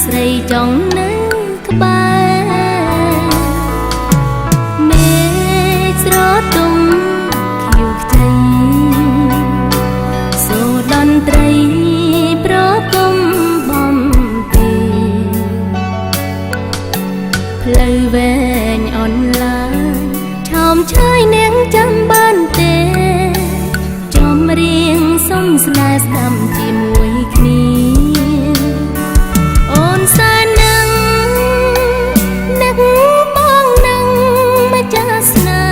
ស្រីចង់នៅក្បែរមេស្រទុំខៀវខ្ចីសូរតន្ត្រីប្រគំបំពេផ្លូវវែងអនឡាញឆោមឆាយនាងចាំបានទេចំរៀងសុំស្នេហ៍ស្ដាំជាមួយគ្នាអូនសែននឹងនឹកបងនឹងម្ចាស់ស្នេ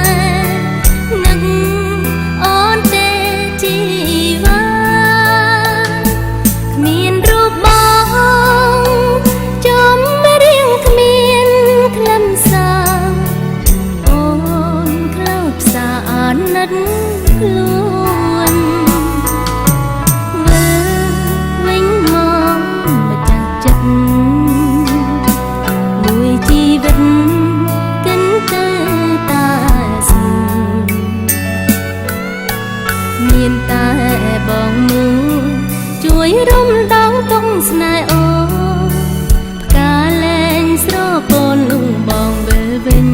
ហ៍នឹកអូនទេជីវ៉ាគ្មានរូបបងចំរៀងគ្មានខ្លឹមសារអូនក្លោបផ្សាអាណិតខ្លួនវិញមកម្ចាស់ចិត្តមួយជីវិតកិនទៅតាស្ងមានតែបងមួយជួយរំដងទុំស្នេហ៍អូផ្កាលែងស្រពននោះបងវិលវិញ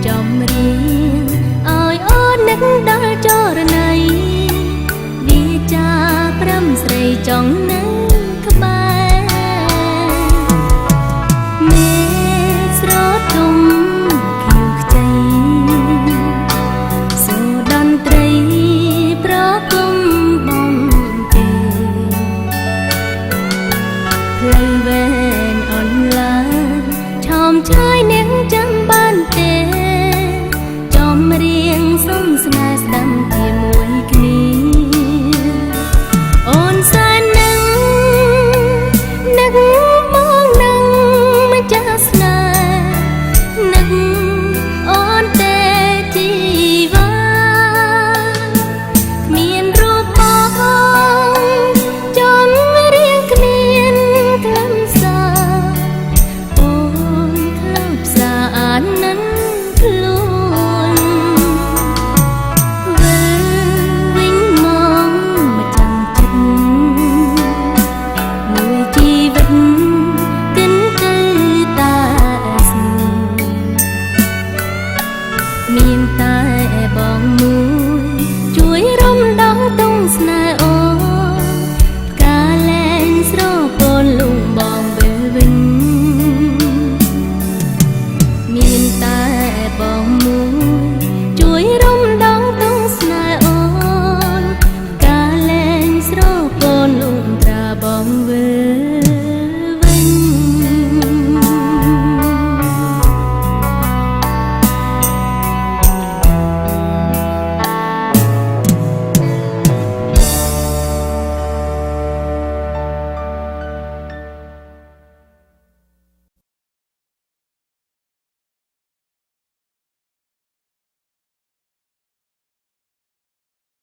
ចំរៀងឲ្យអូននឹកដល់ចរណៃវាចាប្រាំស្រីចង់នៅក្បែរមេស្រទុំខៀវខ្ចីសូរតន្ត្រីប្រគំបំពេផ្លូវវែងអនឡាញឆោមឆាយ